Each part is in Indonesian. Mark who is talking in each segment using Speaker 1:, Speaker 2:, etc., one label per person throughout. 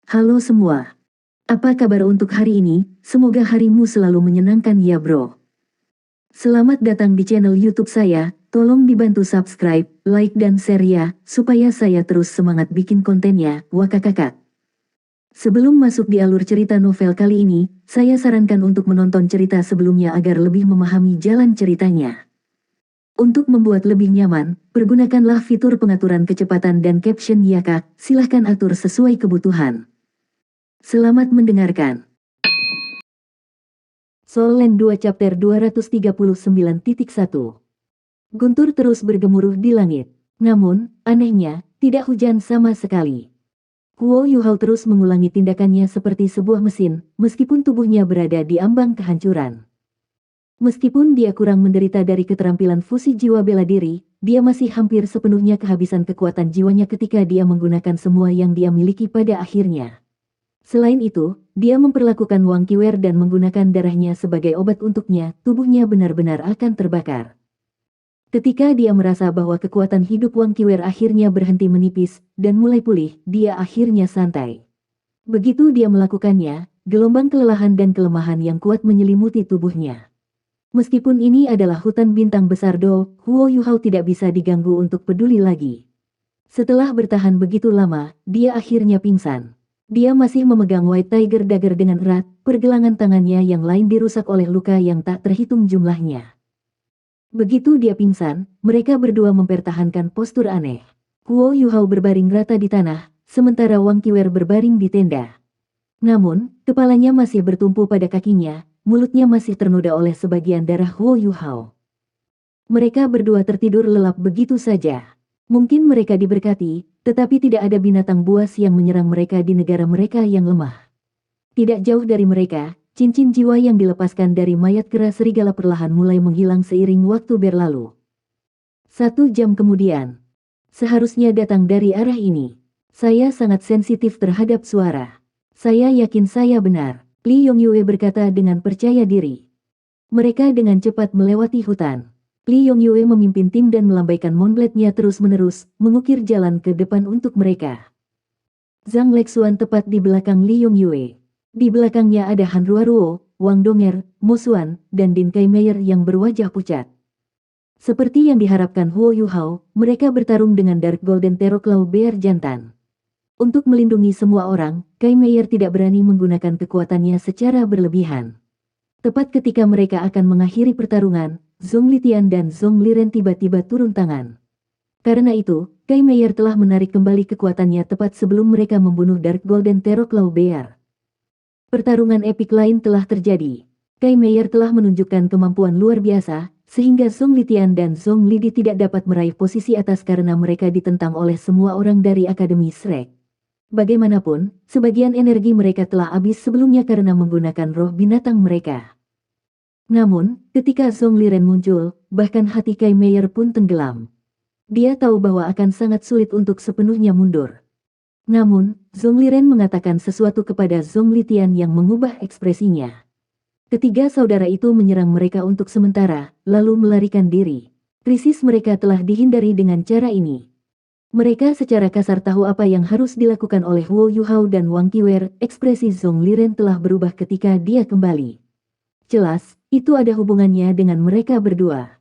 Speaker 1: Halo semua. Apa kabar untuk hari ini? Semoga harimu selalu menyenangkan ya bro. Selamat datang di channel YouTube saya. Tolong dibantu subscribe, like dan share ya, supaya saya terus semangat bikin kontennya. Wakakakak. Sebelum masuk di alur cerita novel kali ini, saya sarankan untuk menonton cerita sebelumnya agar lebih memahami jalan ceritanya. Untuk membuat lebih nyaman, pergunakanlah fitur pengaturan kecepatan dan caption ya kak, silahkan atur sesuai kebutuhan. Selamat mendengarkan. Soul Land 2 Chapter 239.1. Guntur terus bergemuruh di langit. Namun, anehnya, tidak hujan sama sekali. Huo Yuhao terus mengulangi tindakannya seperti sebuah mesin, meskipun tubuhnya berada di ambang kehancuran. Meskipun dia kurang menderita dari keterampilan fusi jiwa bela diri, dia masih hampir sepenuhnya kehabisan kekuatan jiwanya ketika dia menggunakan semua yang dia miliki pada akhirnya. Selain itu, dia memperlakukan Wang Qiwer dan menggunakan darahnya sebagai obat untuknya, tubuhnya benar-benar akan terbakar. Ketika dia merasa bahwa kekuatan hidup Wang Qiwer akhirnya berhenti menipis, dan mulai pulih, dia akhirnya santai. Begitu dia melakukannya, gelombang kelelahan dan kelemahan yang kuat menyelimuti tubuhnya. Meskipun ini adalah hutan bintang besar Do, Huo Yuhao tidak bisa diganggu untuk peduli lagi. Setelah bertahan begitu lama, dia akhirnya pingsan. Dia masih memegang White Tiger Dagger dengan erat, pergelangan tangannya yang lain dirusak oleh luka yang tak terhitung jumlahnya. Begitu dia pingsan, mereka berdua mempertahankan postur aneh. Huo Yuhao berbaring rata di tanah, sementara Wang Qiwer berbaring di tenda. Namun, kepalanya masih bertumpu pada kakinya, mulutnya masih ternoda oleh sebagian darah Huo Yuhao. Mereka berdua tertidur lelap begitu saja. Mungkin mereka diberkati, tetapi tidak ada binatang buas yang menyerang mereka di negara mereka yang lemah. Tidak jauh dari mereka, cincin jiwa yang dilepaskan dari mayat kera serigala perlahan mulai menghilang seiring waktu berlalu. 1 jam kemudian. Seharusnya datang dari arah ini. Saya sangat sensitif terhadap suara. Saya yakin saya benar, Li Yongyue berkata dengan percaya diri. Mereka dengan cepat melewati hutan. Li Yongyue memimpin tim dan melambaikan Moonblade-nya terus-menerus, mengukir jalan ke depan untuk mereka. Zhang Lexuan tepat di belakang Li Yongyue. Di belakangnya ada Han Ruoruo, Wang Donger, Mo Xuan, dan Din Kai Meier yang berwajah pucat. Seperti yang diharapkan Huo Yuhao, mereka bertarung dengan Dark Golden Terraclaw Bear jantan. Untuk melindungi semua orang, Kai Meier tidak berani menggunakan kekuatannya secara berlebihan. Tepat ketika mereka akan mengakhiri pertarungan, Zhong Litian dan Zhong Liren tiba-tiba turun tangan. Karena itu, Kai Meier telah menarik kembali kekuatannya tepat sebelum mereka membunuh Dark Golden Terraclaw Bear. Pertarungan epik lain telah terjadi. Kai Meier telah menunjukkan kemampuan luar biasa, sehingga Zhong Litian dan Zhong Lidi tidak dapat meraih posisi atas karena mereka ditentang oleh semua orang dari Akademi Shrek. Bagaimanapun, sebagian energi mereka telah habis sebelumnya karena menggunakan roh binatang mereka. Namun, ketika Zhong Liren muncul, bahkan hati Kai Meier pun tenggelam. Dia tahu bahwa akan sangat sulit untuk sepenuhnya mundur. Namun, Zhong Liren mengatakan sesuatu kepada Zhong Litian yang mengubah ekspresinya. Ketiga saudara itu menyerang mereka untuk sementara, lalu melarikan diri. Krisis mereka telah dihindari dengan cara ini. Mereka secara kasar tahu apa yang harus dilakukan oleh Huo Yuhao dan Wang Qiwer. Ekspresi Zhong Liren telah berubah ketika dia kembali. Jelas, itu ada hubungannya dengan mereka berdua.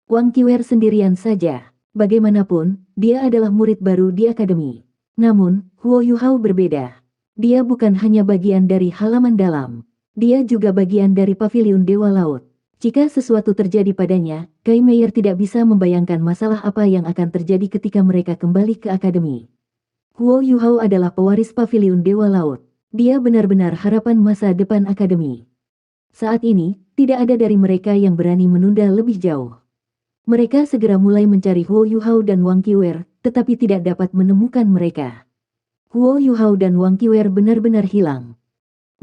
Speaker 1: Wang Qiwer sendirian saja. Bagaimanapun, dia adalah murid baru di akademi. Namun, Huo Yuhao berbeda. Dia bukan hanya bagian dari halaman dalam. Dia juga bagian dari pavilion Dewa Laut. Jika sesuatu terjadi padanya, Kai Meier tidak bisa membayangkan masalah apa yang akan terjadi ketika mereka kembali ke akademi. Huo Yuhao adalah pewaris pavilion Dewa Laut. Dia benar-benar harapan masa depan akademi. Saat ini, tidak ada dari mereka yang berani menunda lebih jauh. Mereka segera mulai mencari Huo Yuhao dan Wang Qiwer, tetapi tidak dapat menemukan mereka. Huo Yuhao dan Wang Qiwer benar-benar hilang.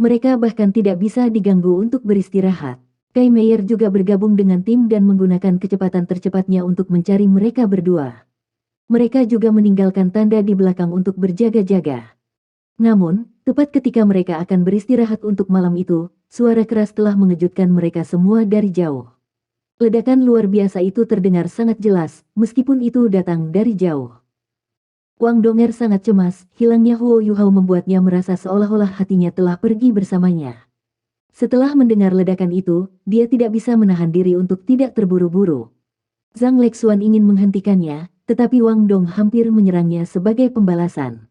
Speaker 1: Mereka bahkan tidak bisa diganggu untuk beristirahat. Kai Meier juga bergabung dengan tim dan menggunakan kecepatan tercepatnya untuk mencari mereka berdua. Mereka juga meninggalkan tanda di belakang untuk berjaga-jaga. Namun, tepat ketika mereka akan beristirahat untuk malam itu, suara keras telah mengejutkan mereka semua dari jauh. Ledakan luar biasa itu terdengar sangat jelas, meskipun itu datang dari jauh. Wang Donger sangat cemas, hilangnya Huo Yuhao membuatnya merasa seolah-olah hatinya telah pergi bersamanya. Setelah mendengar ledakan itu, dia tidak bisa menahan diri untuk tidak terburu-buru. Zhang Lexuan ingin menghentikannya, tetapi Wang Dong hampir menyerangnya sebagai pembalasan.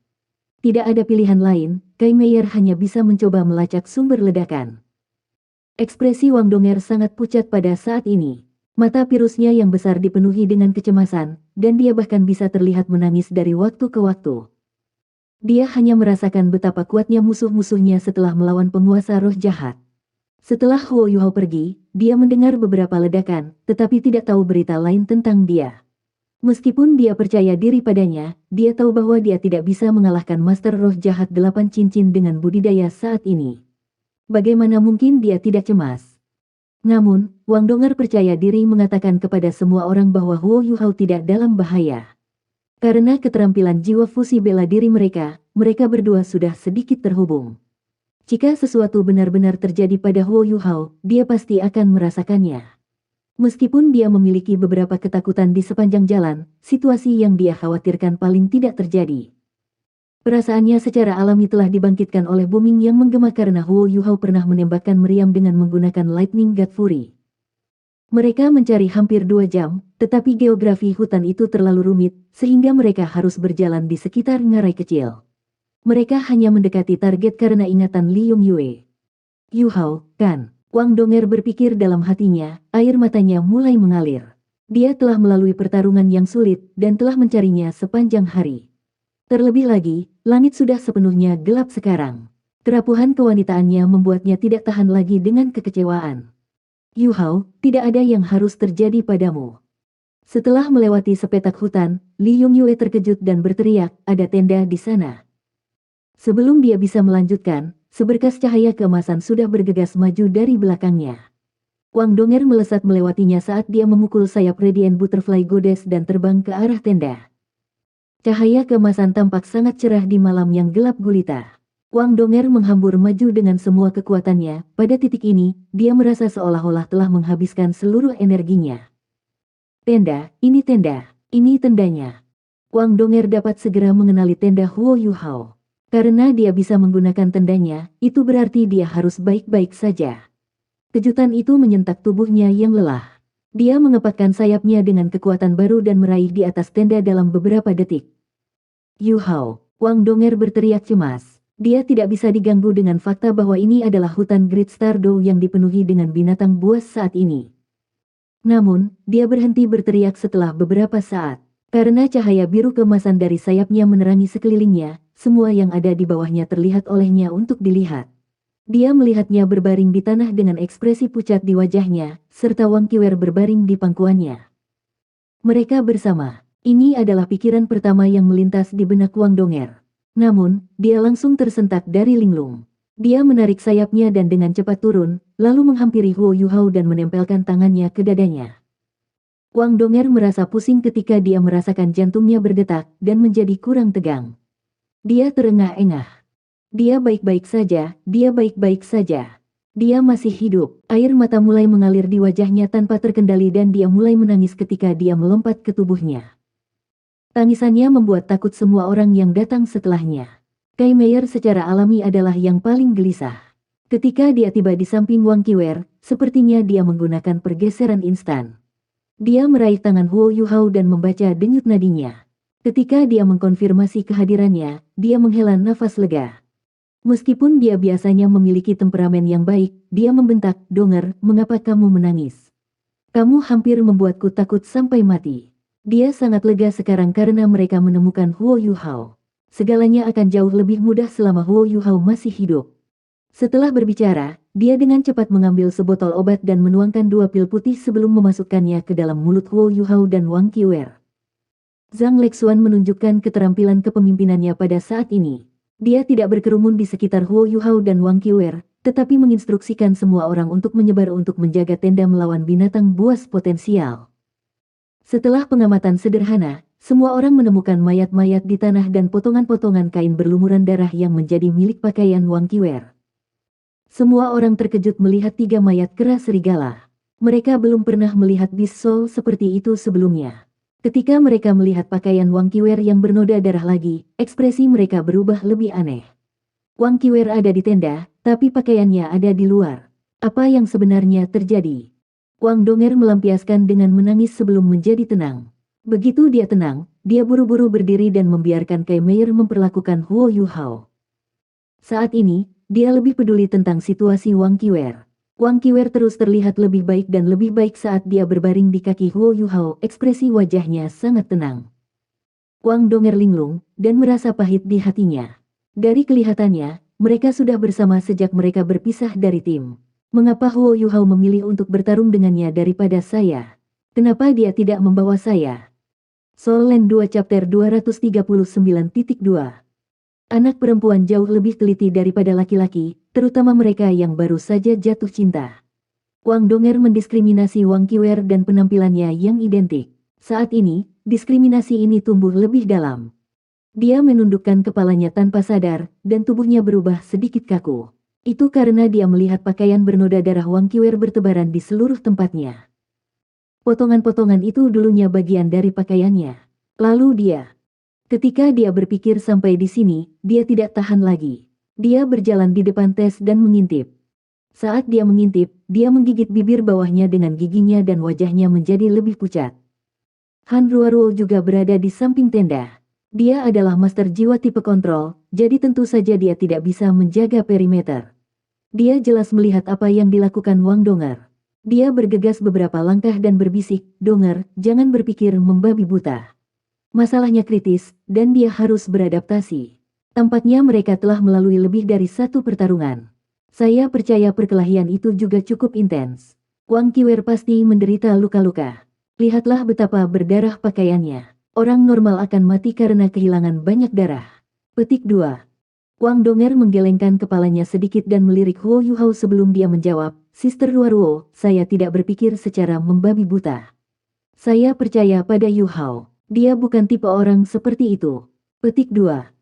Speaker 1: Tidak ada pilihan lain, Kai Meier hanya bisa mencoba melacak sumber ledakan. Ekspresi Wang Donger sangat pucat pada saat ini. Mata virusnya yang besar dipenuhi dengan kecemasan, dan dia bahkan bisa terlihat menangis dari waktu ke waktu. Dia hanya merasakan betapa kuatnya musuh-musuhnya setelah melawan penguasa roh jahat. Setelah Huo Yuhao pergi, dia mendengar beberapa ledakan, tetapi tidak tahu berita lain tentang dia. Meskipun dia percaya diri padanya, dia tahu bahwa dia tidak bisa mengalahkan Master Roh Jahat 8 Cincin dengan budidaya saat ini. Bagaimana mungkin dia tidak cemas? Namun, Wang Donger percaya diri mengatakan kepada semua orang bahwa Huo Yuhao tidak dalam bahaya. Karena keterampilan jiwa fusi bela diri mereka berdua sudah sedikit terhubung. Jika sesuatu benar-benar terjadi pada Huo Yuhao, dia pasti akan merasakannya. Meskipun dia memiliki beberapa ketakutan di sepanjang jalan, situasi yang dia khawatirkan paling tidak terjadi. Perasaannya secara alami telah dibangkitkan oleh booming yang menggema karena Huo Yuhao pernah menembakkan meriam dengan menggunakan Lightning God Fury. Mereka mencari hampir 2 jam, tetapi geografi hutan itu terlalu rumit, sehingga mereka harus berjalan di sekitar ngarai kecil. Mereka hanya mendekati target karena ingatan Li Yongyue. Yuhao, kan? Wang Donger berpikir dalam hatinya, air matanya mulai mengalir. Dia telah melalui pertarungan yang sulit, dan telah mencarinya sepanjang hari. Terlebih lagi, langit sudah sepenuhnya gelap sekarang. Kerapuhan kewanitaannya membuatnya tidak tahan lagi dengan kekecewaan. Yuhao, tidak ada yang harus terjadi padamu. Setelah melewati sepetak hutan, Li Yongyue terkejut dan berteriak, ada tenda di sana. Sebelum dia bisa melanjutkan, seberkas cahaya keemasan sudah bergegas maju dari belakangnya. Wang Donger melesat melewatinya saat dia memukul sayap Radiant Butterfly Goddess dan terbang ke arah tenda. Cahaya keemasan tampak sangat cerah di malam yang gelap gulita. Wang Donger menghambur maju dengan semua kekuatannya. Pada titik ini, dia merasa seolah-olah telah menghabiskan seluruh energinya. Tenda, ini tendanya. Wang Donger dapat segera mengenali tenda Huo Yuhao. Karena dia bisa menggunakan tendanya, itu berarti dia harus baik-baik saja. Kejutan itu menyentak tubuhnya yang lelah. Dia mengepakkan sayapnya dengan kekuatan baru dan meraih di atas tenda dalam beberapa detik. Yuhao, Wang Donger berteriak cemas. Dia tidak bisa diganggu dengan fakta bahwa ini adalah hutan Great Stardow yang dipenuhi dengan binatang buas saat ini. Namun, dia berhenti berteriak setelah beberapa saat. Karena cahaya biru keemasan dari sayapnya menerangi sekelilingnya, semua yang ada di bawahnya terlihat olehnya untuk dilihat. Dia melihatnya berbaring di tanah dengan ekspresi pucat di wajahnya, serta Wang Qiwer berbaring di pangkuannya. Mereka bersama. Ini adalah pikiran pertama yang melintas di benak Wang Donger. Namun, dia langsung tersentak dari linglung. Dia menarik sayapnya dan dengan cepat turun, lalu menghampiri Huo Yuhao dan menempelkan tangannya ke dadanya. Wang Donger merasa pusing ketika dia merasakan jantungnya berdetak dan menjadi kurang tegang. Dia terengah-engah. Dia baik-baik saja, Dia masih hidup. Air mata mulai mengalir di wajahnya tanpa terkendali dan dia mulai menangis ketika dia melompat ke tubuhnya. Tangisannya membuat takut semua orang yang datang setelahnya. Kai Meier secara alami adalah yang paling gelisah. Ketika dia tiba di samping Wang Qiwer, sepertinya dia menggunakan pergeseran instan. Dia meraih tangan Huo Yuhao dan membaca denyut nadinya. Ketika dia mengkonfirmasi kehadirannya, dia menghela nafas lega. Meskipun dia biasanya memiliki temperamen yang baik, dia membentak, Donger, mengapa kamu menangis? Kamu hampir membuatku takut sampai mati. Dia sangat lega sekarang karena mereka menemukan Huo Yuhao. Segalanya akan jauh lebih mudah selama Huo Yuhao masih hidup. Setelah berbicara, dia dengan cepat mengambil sebotol obat dan menuangkan 2 pil putih sebelum memasukkannya ke dalam mulut Huo Yuhao dan Wang Qiwer. Zhang Lexuan menunjukkan keterampilan kepemimpinannya pada saat ini. Dia tidak berkerumun di sekitar Huo Yuhao dan Wang Qiwer, tetapi menginstruksikan semua orang untuk menyebar untuk menjaga tenda melawan binatang buas potensial. Setelah pengamatan sederhana, semua orang menemukan mayat-mayat di tanah dan potongan-potongan kain berlumuran darah yang menjadi milik pakaian Wang Qiwer. Semua orang terkejut melihat 3 mayat kera serigala. Mereka belum pernah melihat beast soul seperti itu sebelumnya. Ketika mereka melihat pakaian Wang Qiwer yang bernoda darah lagi, ekspresi mereka berubah lebih aneh. Wang Qiwer ada di tenda, tapi pakaiannya ada di luar. Apa yang sebenarnya terjadi? Wang Donger melampiaskan dengan menangis sebelum menjadi tenang. Begitu dia tenang, dia buru-buru berdiri dan membiarkan Kai Meier memperlakukan Huo Yuhao. Saat ini, dia lebih peduli tentang situasi Wang Qiwer. Wang Qiwer terus terlihat lebih baik dan lebih baik saat dia berbaring di kaki Huo Yuhao, ekspresi wajahnya sangat tenang. Wang Donger linglung, dan merasa pahit di hatinya. Dari kelihatannya, mereka sudah bersama sejak mereka berpisah dari tim. Mengapa Huo Yuhao memilih untuk bertarung dengannya daripada saya? Kenapa dia tidak membawa saya? Soul Land 2 Chapter 239.2. Anak perempuan jauh lebih teliti daripada laki-laki, terutama mereka yang baru saja jatuh cinta. Wang Donger mendiskriminasi Wang Qiwer dan penampilannya yang identik. Saat ini, diskriminasi ini tumbuh lebih dalam. Dia menundukkan kepalanya tanpa sadar, dan tubuhnya berubah sedikit kaku. Itu karena dia melihat pakaian bernoda darah Wang Qiwer bertebaran di seluruh tempatnya. Potongan-potongan itu dulunya bagian dari pakaiannya. Lalu ketika dia berpikir sampai di sini, dia tidak tahan lagi. Dia berjalan di depan Tess dan mengintip. Saat dia mengintip, dia menggigit bibir bawahnya dengan giginya dan wajahnya menjadi lebih pucat. Han Ruoruo juga berada di samping tenda. Dia adalah master jiwa tipe kontrol, jadi tentu saja dia tidak bisa menjaga perimeter. Dia jelas melihat apa yang dilakukan Wang Donger. Dia bergegas beberapa langkah dan berbisik, "Donger, jangan berpikir membabi buta. Masalahnya kritis, dan dia harus beradaptasi." Tampaknya mereka telah melalui lebih dari satu pertarungan. Saya percaya perkelahian itu juga cukup intens. Wang Qiwer pasti menderita luka-luka. Lihatlah betapa berdarah pakaiannya. Orang normal akan mati karena kehilangan banyak darah. Petik 2. Wang Donger menggelengkan kepalanya sedikit dan melirik Huo Yuhao sebelum dia menjawab, "Sister Ruoruo, saya tidak berpikir secara membabi buta. Saya percaya pada Yuhao. Dia bukan tipe orang seperti itu." Petik 2.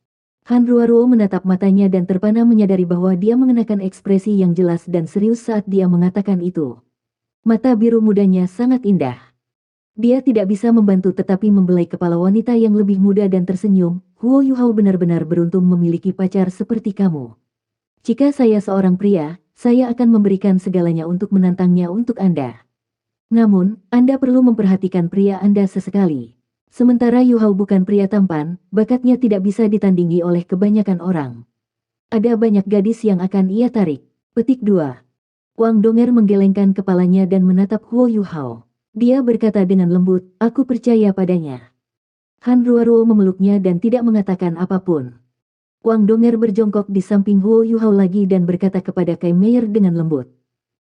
Speaker 1: Han Ruoruo menatap matanya dan terpana menyadari bahwa dia mengenakan ekspresi yang jelas dan serius saat dia mengatakan itu. Mata biru mudanya sangat indah. Dia tidak bisa membantu tetapi membelai kepala wanita yang lebih muda dan tersenyum. "Huo Yuhao benar-benar beruntung memiliki pacar seperti kamu. Jika saya seorang pria, saya akan memberikan segalanya untuk menantangnya untuk Anda. Namun, Anda perlu memperhatikan pria Anda sesekali. Sementara Yuhao bukan pria tampan, bakatnya tidak bisa ditandingi oleh kebanyakan orang. Ada banyak gadis yang akan ia tarik." Petik 2. Wang Donger menggelengkan kepalanya dan menatap Huo Yuhao. Dia berkata dengan lembut, "Aku percaya padanya." Han Ruoruo memeluknya dan tidak mengatakan apapun. Wang Donger berjongkok di samping Huo Yuhao lagi dan berkata kepada Kai Meier dengan lembut,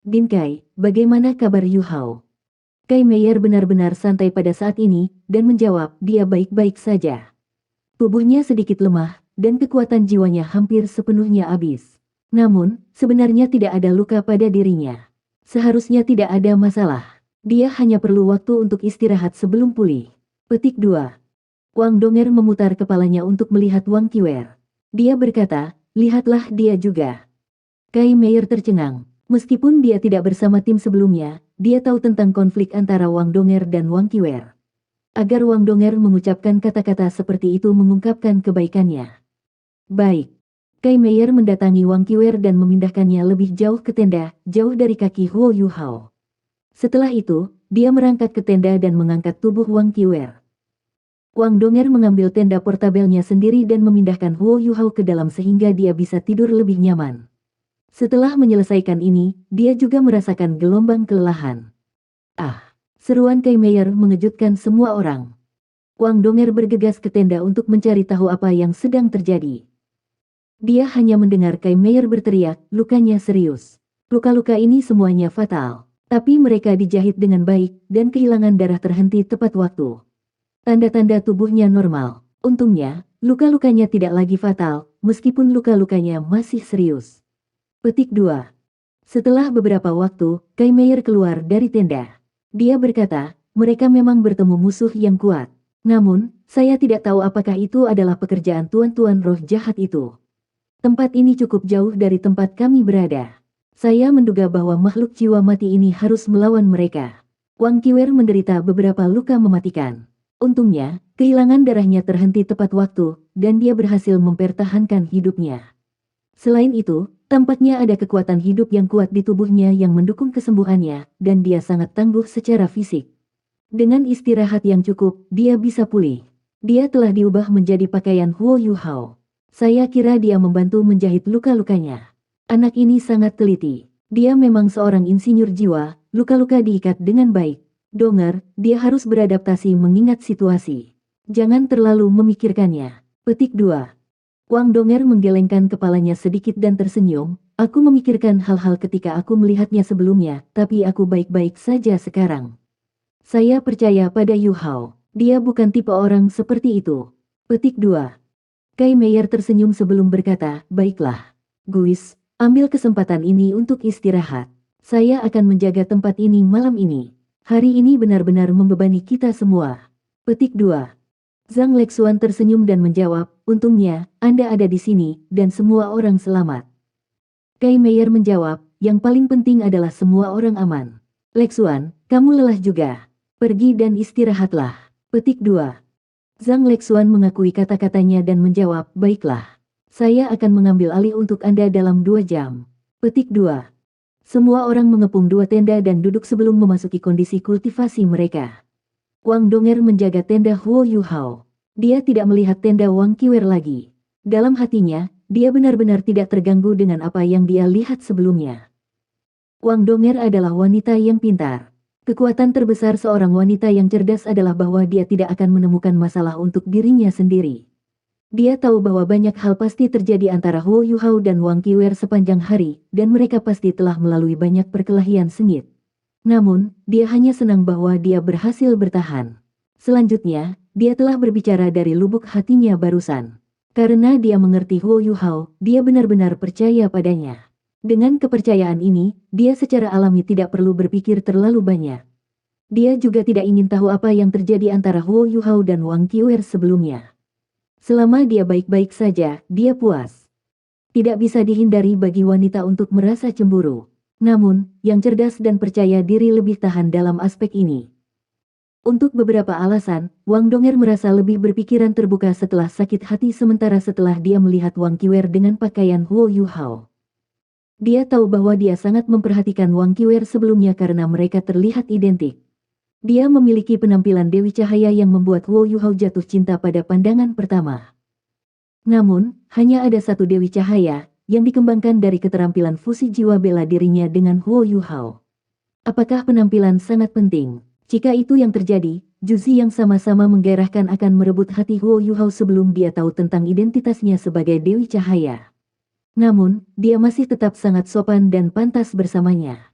Speaker 1: "Din Kai, bagaimana kabar Yuhao?" Kai Meier benar-benar santai pada saat ini, dan menjawab, "Dia baik-baik saja. Tubuhnya sedikit lemah, dan kekuatan jiwanya hampir sepenuhnya habis. Namun, sebenarnya tidak ada luka pada dirinya. Seharusnya tidak ada masalah. Dia hanya perlu waktu untuk istirahat sebelum pulih." Petik 2. Wang Donger memutar kepalanya untuk melihat Wang Qiwer. Dia berkata, "Lihatlah dia juga." Kai Meier tercengang. Meskipun dia tidak bersama tim sebelumnya, dia tahu tentang konflik antara Wang Donger dan Wang Qiwer. Agar Wang Donger mengucapkan kata-kata seperti itu mengungkapkan kebaikannya. Baik. Kai Meier mendatangi Wang Qiwer dan memindahkannya lebih jauh ke tenda, jauh dari kaki Huo Yuhao. Setelah itu, dia merangkak ke tenda dan mengangkat tubuh Wang Qiwer. Wang Donger mengambil tenda portabelnya sendiri dan memindahkan Huo Yuhao ke dalam sehingga dia bisa tidur lebih nyaman. Setelah menyelesaikan ini, dia juga merasakan gelombang kelelahan. "Ah!" Seruan Kai Meier mengejutkan semua orang. Wang Donger bergegas ke tenda untuk mencari tahu apa yang sedang terjadi. Dia hanya mendengar Kai Meier berteriak, "Lukanya serius. Luka-luka ini semuanya fatal." Tapi mereka dijahit dengan baik, dan kehilangan darah terhenti tepat waktu. Tanda-tanda tubuhnya normal. Untungnya, luka-lukanya tidak lagi fatal, meskipun luka-lukanya masih serius. Petik 2. Setelah beberapa waktu, Kai Meier keluar dari tenda. Dia berkata, "Mereka memang bertemu musuh yang kuat. Namun, saya tidak tahu apakah itu adalah pekerjaan tuan-tuan roh jahat itu. Tempat ini cukup jauh dari tempat kami berada. Saya menduga bahwa makhluk jiwa mati ini harus melawan mereka." Wang Qiwer menderita beberapa luka mematikan. Untungnya, kehilangan darahnya terhenti tepat waktu, dan dia berhasil mempertahankan hidupnya. Selain itu, tampaknya ada kekuatan hidup yang kuat di tubuhnya yang mendukung kesembuhannya, dan dia sangat tangguh secara fisik. Dengan istirahat yang cukup, dia bisa pulih. Dia telah diubah menjadi pakaian Huo Yuhao. Saya kira dia membantu menjahit luka-lukanya. Anak ini sangat teliti. Dia memang seorang insinyur jiwa, luka-luka diikat dengan baik. Donger, dia harus beradaptasi mengingat situasi. Jangan terlalu memikirkannya. Petik 2. Wang Donger menggelengkan kepalanya sedikit dan tersenyum. Aku memikirkan hal-hal ketika aku melihatnya sebelumnya, tapi aku baik-baik saja sekarang. Saya percaya pada Yu Hao. Dia bukan tipe orang seperti itu. Petik 2. Kai Meier tersenyum sebelum berkata, baiklah. Guis, ambil kesempatan ini untuk istirahat. Saya akan menjaga tempat ini malam ini. Hari ini benar-benar membebani kita semua. Petik 2. Zhang Lexuan tersenyum dan menjawab, untungnya, Anda ada di sini, dan semua orang selamat. Kai Meier menjawab, yang paling penting adalah semua orang aman. Lexuan, kamu lelah juga. Pergi dan istirahatlah. Petik 2. Zhang Lexuan mengakui kata-katanya dan menjawab, baiklah. Saya akan mengambil alih untuk Anda dalam 2 jam. Petik 2. Semua orang mengepung 2 tenda dan duduk sebelum memasuki kondisi kultivasi mereka. Wang Donger menjaga tenda Huo Yuhao. Dia tidak melihat tenda Wang Qiwer lagi. Dalam hatinya, dia benar-benar tidak terganggu dengan apa yang dia lihat sebelumnya. Wang Donger adalah wanita yang pintar. Kekuatan terbesar seorang wanita yang cerdas adalah bahwa dia tidak akan menemukan masalah untuk dirinya sendiri. Dia tahu bahwa banyak hal pasti terjadi antara Huo Yuhao dan Wang Qiwer sepanjang hari, dan mereka pasti telah melalui banyak perkelahian sengit. Namun, dia hanya senang bahwa dia berhasil bertahan. Selanjutnya, dia telah berbicara dari lubuk hatinya barusan. Karena dia mengerti Huo Yuhao, dia benar-benar percaya padanya. Dengan kepercayaan ini, dia secara alami tidak perlu berpikir terlalu banyak. Dia juga tidak ingin tahu apa yang terjadi antara Huo Yuhao dan Wang Qiwer sebelumnya. Selama dia baik-baik saja, dia puas. Tidak bisa dihindari bagi wanita untuk merasa cemburu. Namun, yang cerdas dan percaya diri lebih tahan dalam aspek ini. Untuk beberapa alasan, Wang Donger merasa lebih berpikiran terbuka setelah sakit hati sementara setelah dia melihat Wang Qiwer dengan pakaian Huo Yuhao. Dia tahu bahwa dia sangat memperhatikan Wang Qiwer sebelumnya karena mereka terlihat identik. Dia memiliki penampilan Dewi Cahaya yang membuat Huo Yuhao jatuh cinta pada pandangan pertama. Namun, hanya ada satu Dewi Cahaya, yang dikembangkan dari keterampilan fusi jiwa bela dirinya dengan Huo Yuhao. Apakah penampilan sangat penting? Jika itu yang terjadi, Juzi yang sama-sama menggairahkan akan merebut hati Huo Yuhao sebelum dia tahu tentang identitasnya sebagai Dewi Cahaya. Namun, dia masih tetap sangat sopan dan pantas bersamanya.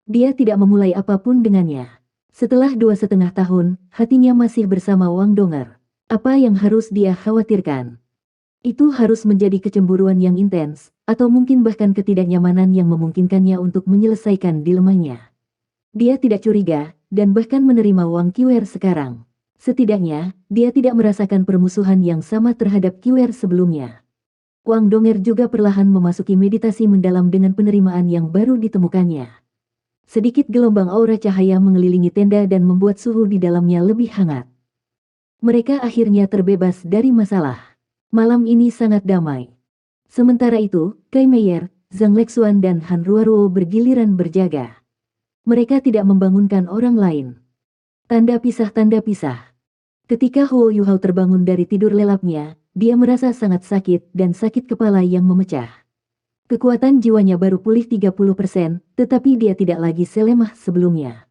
Speaker 1: Dia tidak memulai apapun dengannya. Setelah 2,5 tahun, hatinya masih bersama Wang Donger. Apa yang harus dia khawatirkan? Itu harus menjadi kecemburuan yang intens, atau mungkin bahkan ketidaknyamanan yang memungkinkannya untuk menyelesaikan dilemanya. Dia tidak curiga, dan bahkan menerima Wang Qiwer sekarang. Setidaknya, dia tidak merasakan permusuhan yang sama terhadap Qiwer sebelumnya. Wang Donger juga perlahan memasuki meditasi mendalam dengan penerimaan yang baru ditemukannya. Sedikit gelombang aura cahaya mengelilingi tenda dan membuat suhu di dalamnya lebih hangat. Mereka akhirnya terbebas dari masalah. Malam ini sangat damai. Sementara itu, Kai Meier, Zhang Lexuan dan Han Ruoruo bergiliran berjaga. Mereka tidak membangunkan orang lain. Tanda pisah. Ketika Huo Yuhao terbangun dari tidur lelapnya, dia merasa sangat sakit dan sakit kepala yang memecah. Kekuatan jiwanya baru pulih 30%, tetapi dia tidak lagi selemah sebelumnya.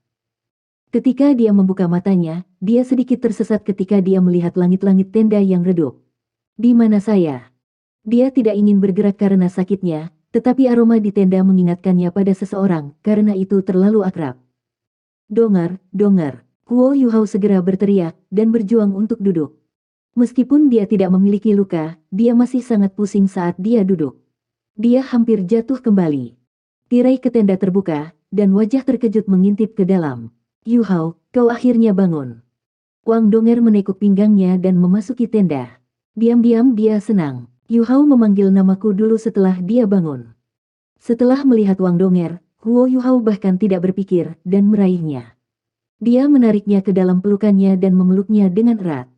Speaker 1: Ketika dia membuka matanya, dia sedikit tersesat ketika dia melihat langit-langit tenda yang redup. Di mana saya? Dia tidak ingin bergerak karena sakitnya, tetapi aroma di tenda mengingatkannya pada seseorang, karena itu terlalu akrab. Donger. Huo Yuhao segera berteriak, dan berjuang untuk duduk. Meskipun dia tidak memiliki luka, dia masih sangat pusing saat dia duduk. Dia hampir jatuh kembali. Tirai ke tenda terbuka, dan wajah terkejut mengintip ke dalam. Yuhao, kau akhirnya bangun. Wang Donger menekuk pinggangnya dan memasuki tenda. Diam-diam dia senang. Yuhao memanggil namaku dulu setelah dia bangun. Setelah melihat Wang Donger, Huo Yuhao bahkan tidak berpikir, dan meraihnya. Dia menariknya ke dalam pelukannya dan memeluknya dengan erat.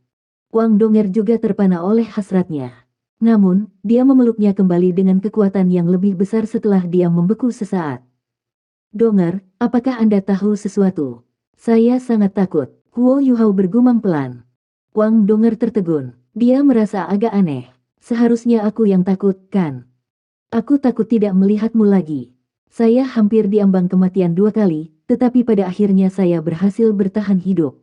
Speaker 1: Wang Donger juga terpana oleh hasratnya. Namun, dia memeluknya kembali dengan kekuatan yang lebih besar setelah dia membeku sesaat. Donger, apakah Anda tahu sesuatu? Saya sangat takut. Huo Yuhao bergumam pelan. Wang Donger tertegun. Dia merasa agak aneh. Seharusnya aku yang takut, kan? Aku takut tidak melihatmu lagi. Saya hampir diambang kematian 2 kali, tetapi pada akhirnya saya berhasil bertahan hidup.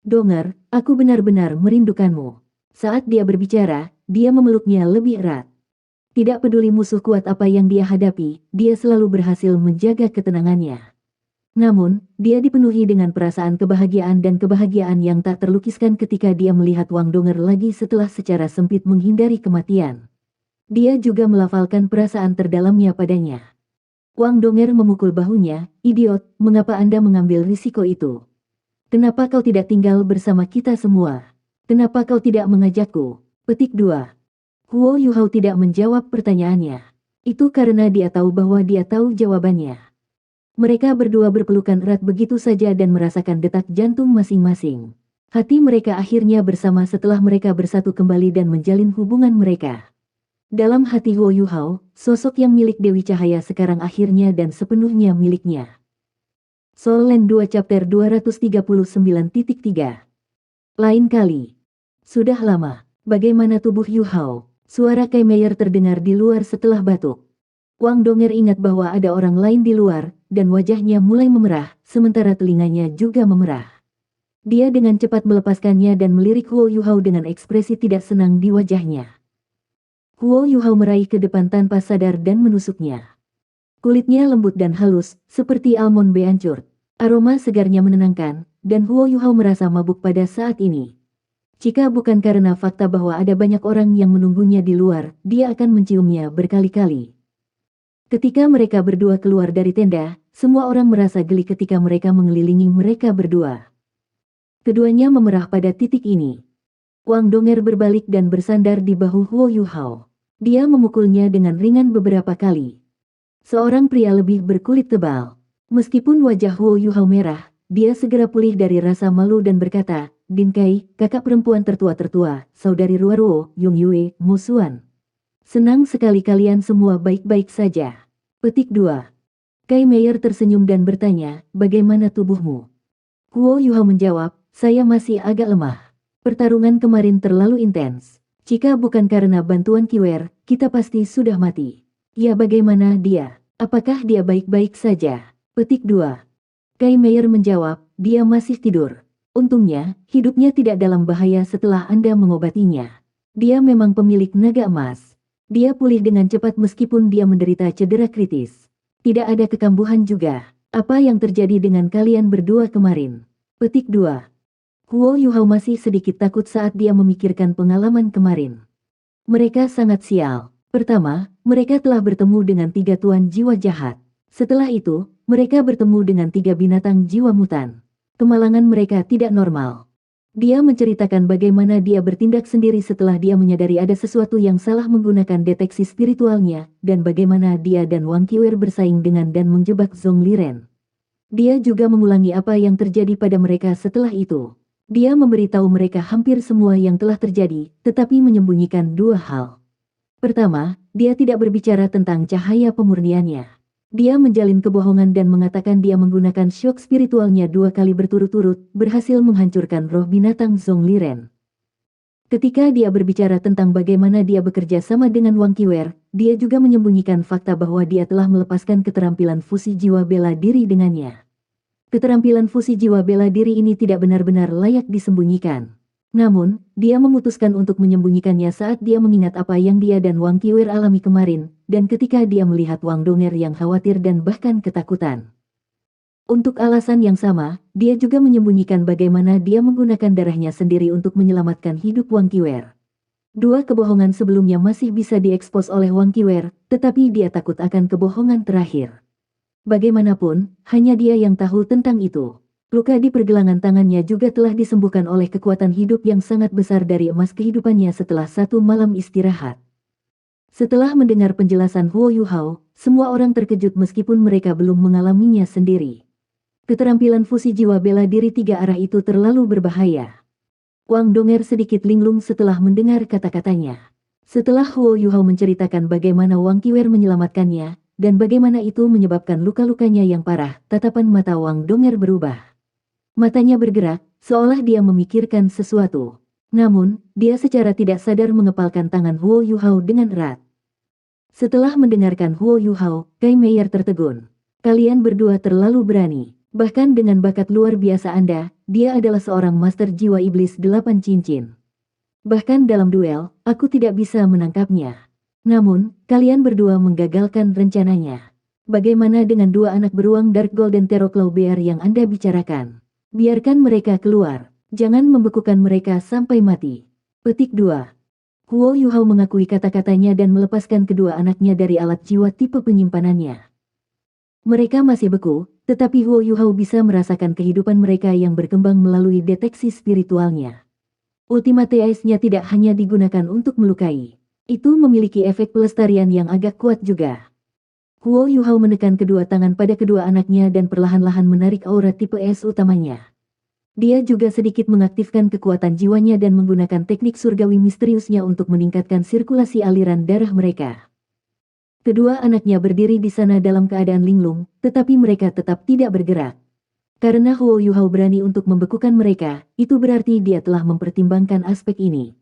Speaker 1: Donger, aku benar-benar merindukanmu. Saat dia berbicara, dia memeluknya lebih erat. Tidak peduli musuh kuat apa yang dia hadapi, dia selalu berhasil menjaga ketenangannya. Namun, dia dipenuhi dengan perasaan kebahagiaan dan kebahagiaan yang tak terlukiskan ketika dia melihat Wang Donger lagi setelah secara sempit menghindari kematian. Dia juga melafalkan perasaan terdalamnya padanya. Wang Donger memukul bahunya, idiot, mengapa Anda mengambil risiko itu? Kenapa kau tidak tinggal bersama kita semua? Kenapa kau tidak mengajakku? Petik 2. Huo Yuhao tidak menjawab pertanyaannya. Itu karena dia tahu bahwa dia tahu jawabannya. Mereka berdua berpelukan erat begitu saja dan merasakan detak jantung masing-masing. Hati mereka akhirnya bersama setelah mereka bersatu kembali dan menjalin hubungan mereka. Dalam hati Huo Yuhao, sosok yang milik Dewi Cahaya sekarang akhirnya dan sepenuhnya miliknya. Soul Land 2 Chapter 239.3. Lain kali. Sudah lama. Bagaimana tubuh Yuhao? Suara Kai Meier terdengar di luar setelah batuk. Wang Donger ingat bahwa ada orang lain di luar, dan wajahnya mulai memerah, sementara telinganya juga memerah. Dia dengan cepat melepaskannya dan melirik Huo Yuhao dengan ekspresi tidak senang di wajahnya. Huo Yuhao meraih ke depan tanpa sadar dan menusuknya. Kulitnya lembut dan halus, seperti almond beancur. Aroma segarnya menenangkan, dan Huo Yuhao merasa mabuk pada saat ini. Jika bukan karena fakta bahwa ada banyak orang yang menunggunya di luar, dia akan menciumnya berkali-kali. Ketika mereka berdua keluar dari tenda, semua orang merasa geli ketika mereka mengelilingi mereka berdua. Keduanya memerah pada titik ini. Wang Donger berbalik dan bersandar di bahu Huo Yuhao. Dia memukulnya dengan ringan beberapa kali. Seorang pria lebih berkulit tebal. Meskipun wajah Huo Yuhao merah, dia segera pulih dari rasa malu dan berkata, Din Kai, kakak perempuan tertua-tertua, saudari Ruoruo, Yung Yue, musuhan. Senang sekali kalian semua baik-baik saja. Petik 2. Kai Meier tersenyum dan bertanya, bagaimana tubuhmu? Huo Yuhao menjawab, saya masih agak lemah. Pertarungan kemarin terlalu intens. Jika bukan karena bantuan Kiwer, kita pasti sudah mati. Ya bagaimana dia? Apakah dia baik-baik saja? Petik 2. Kai Meier menjawab, dia masih tidur. Untungnya, hidupnya tidak dalam bahaya setelah Anda mengobatinya. Dia memang pemilik naga emas. Dia pulih dengan cepat meskipun dia menderita cedera kritis. Tidak ada kekambuhan juga. Apa yang terjadi dengan kalian berdua kemarin? Petik 2. Huo Yuhao masih sedikit takut saat dia memikirkan pengalaman kemarin. Mereka sangat sial. Pertama, mereka telah bertemu dengan 3 tuan jiwa jahat. Setelah itu, mereka bertemu dengan 3 binatang jiwa mutan. Kemalangan mereka tidak normal. Dia menceritakan bagaimana dia bertindak sendiri setelah dia menyadari ada sesuatu yang salah menggunakan deteksi spiritualnya, dan bagaimana dia dan Wang Qiwer bersaing dengan dan menjebak Zhong Liren. Dia juga mengulangi apa yang terjadi pada mereka setelah itu. Dia memberitahu mereka hampir semua yang telah terjadi, tetapi menyembunyikan 2 hal. Pertama, dia tidak berbicara tentang cahaya pemurniannya. Dia menjalin kebohongan dan mengatakan dia menggunakan syok spiritualnya 2 kali berturut-turut, berhasil menghancurkan roh binatang Zhong Liren. Ketika dia berbicara tentang bagaimana dia bekerja sama dengan Wang Qiwer, dia juga menyembunyikan fakta bahwa dia telah melepaskan keterampilan fusi jiwa bela diri dengannya. Keterampilan fusi jiwa bela diri ini tidak benar-benar layak disembunyikan. Namun, dia memutuskan untuk menyembunyikannya saat dia mengingat apa yang dia dan Wang Qiwer alami kemarin, dan ketika dia melihat Wang Donger yang khawatir dan bahkan ketakutan. Untuk alasan yang sama, dia juga menyembunyikan bagaimana dia menggunakan darahnya sendiri untuk menyelamatkan hidup Wang Qiwer. 2 kebohongan sebelumnya masih bisa diekspos oleh Wang Qiwer, tetapi dia takut akan kebohongan terakhir. Bagaimanapun, hanya dia yang tahu tentang itu. Luka di pergelangan tangannya juga telah disembuhkan oleh kekuatan hidup yang sangat besar dari emas kehidupannya setelah 1 malam istirahat. Setelah mendengar penjelasan Huo Yuhao, semua orang terkejut meskipun mereka belum mengalaminya sendiri. Keterampilan fusi jiwa bela diri tiga arah itu terlalu berbahaya. Wang Donger sedikit linglung setelah mendengar kata-katanya. Setelah Huo Yuhao menceritakan bagaimana Wang Qiwer menyelamatkannya, dan bagaimana itu menyebabkan luka-lukanya yang parah, tatapan mata Wang Donger berubah. Matanya bergerak, seolah dia memikirkan sesuatu. Namun, dia secara tidak sadar mengepalkan tangan Huo Yuhao dengan erat. Setelah mendengarkan Huo Yuhao, Kai Meier tertegun. Kalian berdua terlalu berani. Bahkan dengan bakat luar biasa Anda, dia adalah seorang master jiwa iblis 8 cincin. Bahkan dalam duel, aku tidak bisa menangkapnya. Namun, kalian berdua menggagalkan rencananya. Bagaimana dengan dua anak beruang Dark Golden Terraclaw Bear yang Anda bicarakan? Biarkan mereka keluar. Jangan membekukan mereka sampai mati. Petik 2. Huo Yuhao mengakui kata-katanya dan melepaskan kedua anaknya dari alat jiwa tipe penyimpanannya. Mereka masih beku, tetapi Huo Yuhao bisa merasakan kehidupan mereka yang berkembang melalui deteksi spiritualnya. Ultimate Ice-nya tidak hanya digunakan untuk melukai. Itu memiliki efek pelestarian yang agak kuat juga. Huo Yuhao menekan kedua tangan pada kedua anaknya dan perlahan-lahan menarik aura tipe es utamanya. Dia juga sedikit mengaktifkan kekuatan jiwanya dan menggunakan teknik surgawi misteriusnya untuk meningkatkan sirkulasi aliran darah mereka. Kedua anaknya berdiri di sana dalam keadaan linglung, tetapi mereka tetap tidak bergerak. Karena Huo Yuhao berani untuk membekukan mereka, itu berarti dia telah mempertimbangkan aspek ini.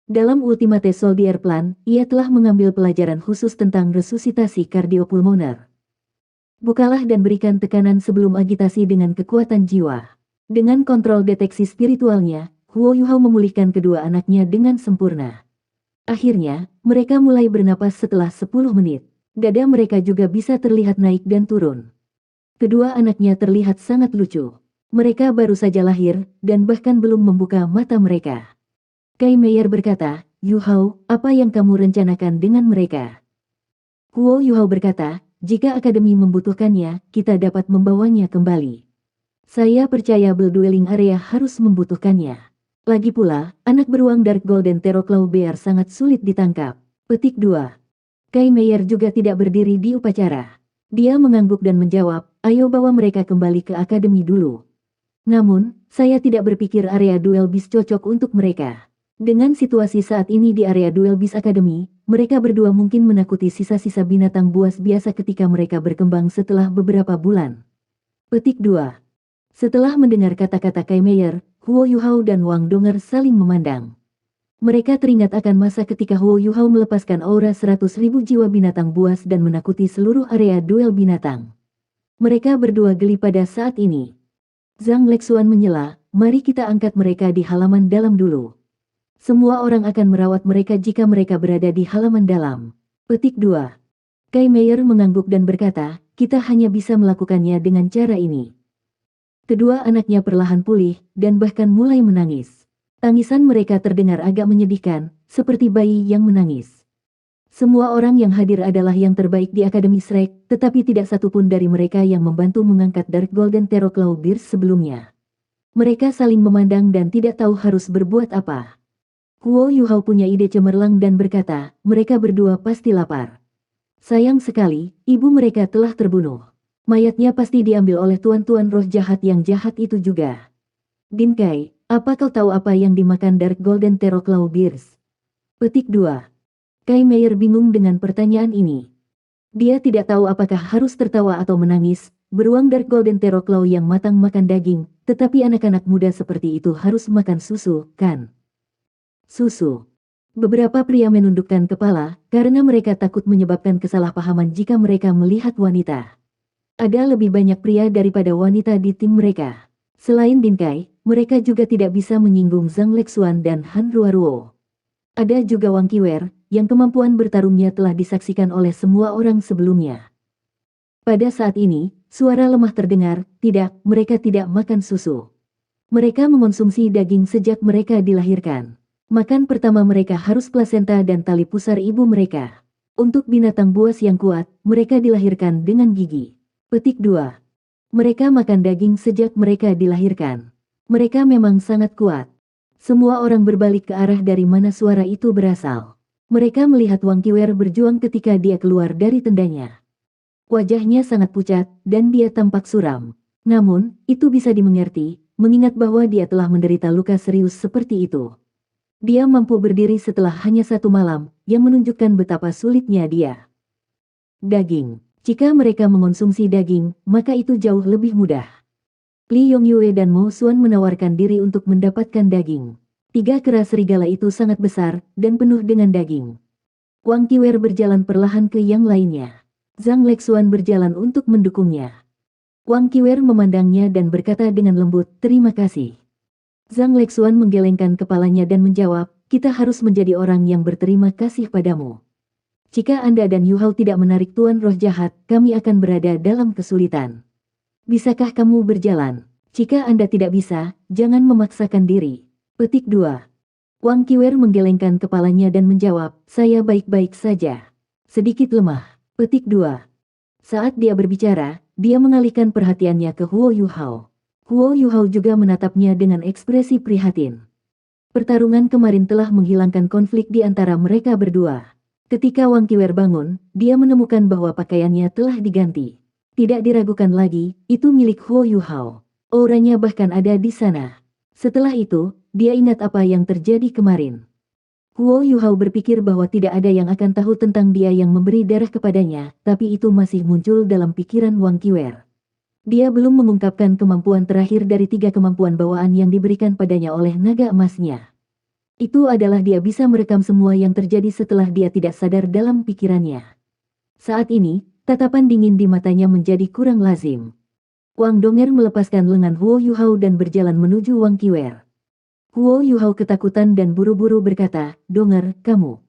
Speaker 1: Dalam Ultimate Soldier Plan, ia telah mengambil pelajaran khusus tentang resusitasi kardiopulmoner. Bukalah dan berikan tekanan sebelum agitasi dengan kekuatan jiwa. Dengan kontrol deteksi spiritualnya, Huo Yuhao memulihkan kedua anaknya dengan sempurna. Akhirnya, mereka mulai bernapas setelah 10 menit. Dada mereka juga bisa terlihat naik dan turun. Kedua anaknya terlihat sangat lucu. Mereka baru saja lahir, dan bahkan belum membuka mata mereka. Kai Meier berkata, Yuhao, apa yang kamu rencanakan dengan mereka? Huo Yuhao berkata, jika akademi membutuhkannya, kita dapat membawanya kembali. Saya percaya Bell Dueling Area harus membutuhkannya. Lagi pula, anak beruang Dark Golden Terraclaw Bear sangat sulit ditangkap. Petik 2. Kai Meier juga tidak berdiri di upacara. Dia mengangguk dan menjawab, ayo bawa mereka kembali ke akademi dulu. Namun, saya tidak berpikir area duel bis cocok untuk mereka. Dengan situasi saat ini di area duel bis akademi, mereka berdua mungkin menakuti sisa-sisa binatang buas biasa ketika mereka berkembang setelah beberapa bulan. Petik 2. Setelah mendengar kata-kata Kai Meier, Huo Yuhao dan Wang Donger saling memandang. Mereka teringat akan masa ketika Huo Yuhao melepaskan aura 100.000 jiwa binatang buas dan menakuti seluruh area duel binatang. Mereka berdua geli pada saat ini. Zhang Lexuan menyela, mari kita angkat mereka di halaman dalam dulu. Semua orang akan merawat mereka jika mereka berada di halaman dalam. Petik 2. Kai Meier mengangguk dan berkata, kita hanya bisa melakukannya dengan cara ini. Kedua anaknya perlahan pulih, dan bahkan mulai menangis. Tangisan mereka terdengar agak menyedihkan, seperti bayi yang menangis. Semua orang yang hadir adalah yang terbaik di Akademi Shrek, tetapi tidak satupun dari mereka yang membantu mengangkat Dark Golden Terraclaw Bears sebelumnya. Mereka saling memandang dan tidak tahu harus berbuat apa. Huo Yuhao punya ide cemerlang dan berkata, mereka berdua pasti lapar. Sayang sekali, ibu mereka telah terbunuh. Mayatnya pasti diambil oleh tuan-tuan roh jahat yang jahat itu juga. Din Kai, apa kau tahu apa yang dimakan Dark Golden Terraclaw Bears? Petik 2. Kai Meier bingung dengan pertanyaan ini. Dia tidak tahu apakah harus tertawa atau menangis. Beruang Dark Golden Terraclaw yang matang makan daging, tetapi anak-anak muda seperti itu harus makan susu, kan? Susu. Beberapa pria menundukkan kepala, karena mereka takut menyebabkan kesalahpahaman jika mereka melihat wanita. Ada lebih banyak pria daripada wanita di tim mereka. Selain Din Kai, mereka juga tidak bisa menyinggung Zhang Lexuan dan Han Ruoruo. Ada juga Wang Qiwer, yang kemampuan bertarungnya telah disaksikan oleh semua orang sebelumnya. Pada saat ini, suara lemah terdengar, tidak, mereka tidak makan susu. Mereka mengonsumsi daging sejak mereka dilahirkan. Makan pertama mereka harus plasenta dan tali pusar ibu mereka. Untuk binatang buas yang kuat, mereka dilahirkan dengan gigi. Petik 2. Mereka makan daging sejak mereka dilahirkan. Mereka memang sangat kuat. Semua orang berbalik ke arah dari mana suara itu berasal. Mereka melihat Wang Qiwer berjuang ketika dia keluar dari tendanya. Wajahnya sangat pucat, dan dia tampak suram. Namun, itu bisa dimengerti, mengingat bahwa dia telah menderita luka serius seperti itu. Dia mampu berdiri setelah hanya satu malam, yang menunjukkan betapa sulitnya dia. Daging. Jika mereka mengonsumsi daging, maka itu jauh lebih mudah. Li Yongyue dan Mo Xuan menawarkan diri untuk mendapatkan daging. 3 kera serigala itu sangat besar, dan penuh dengan daging. Wang Qiwer berjalan perlahan ke yang lainnya. Zhang Lexuan berjalan untuk mendukungnya. Wang Qiwer memandangnya dan berkata dengan lembut, "Terima kasih." Zhang Lexuan menggelengkan kepalanya dan menjawab, "Kita harus menjadi orang yang berterima kasih padamu. Jika Anda dan Yu Hao tidak menarik Tuan Roh Jahat, kami akan berada dalam kesulitan. Bisakah kamu berjalan? Jika Anda tidak bisa, jangan memaksakan diri." Petik 2. Wang Qiwer menggelengkan kepalanya dan menjawab, "Saya baik-baik saja. Sedikit lemah." Petik 2. Saat dia berbicara, dia mengalihkan perhatiannya ke Huo Yuhao. Huo Yuhao juga menatapnya dengan ekspresi prihatin. Pertarungan kemarin telah menghilangkan konflik di antara mereka berdua. Ketika Wang Qiwer bangun, dia menemukan bahwa pakaiannya telah diganti. Tidak diragukan lagi, itu milik Huo Yuhao. Auranya bahkan ada di sana. Setelah itu, dia ingat apa yang terjadi kemarin. Huo Yuhao berpikir bahwa tidak ada yang akan tahu tentang dia yang memberi darah kepadanya, tapi itu masih muncul dalam pikiran Wang Qiwer. Dia belum mengungkapkan kemampuan terakhir dari 3 kemampuan bawaan yang diberikan padanya oleh naga emasnya. Itu adalah dia bisa merekam semua yang terjadi setelah dia tidak sadar dalam pikirannya. Saat ini, tatapan dingin di matanya menjadi kurang lazim. Wang Donger melepaskan lengan Huo Yuhao dan berjalan menuju Wang Qiwer. Huo Yuhao ketakutan dan buru-buru berkata, "Donger, kamu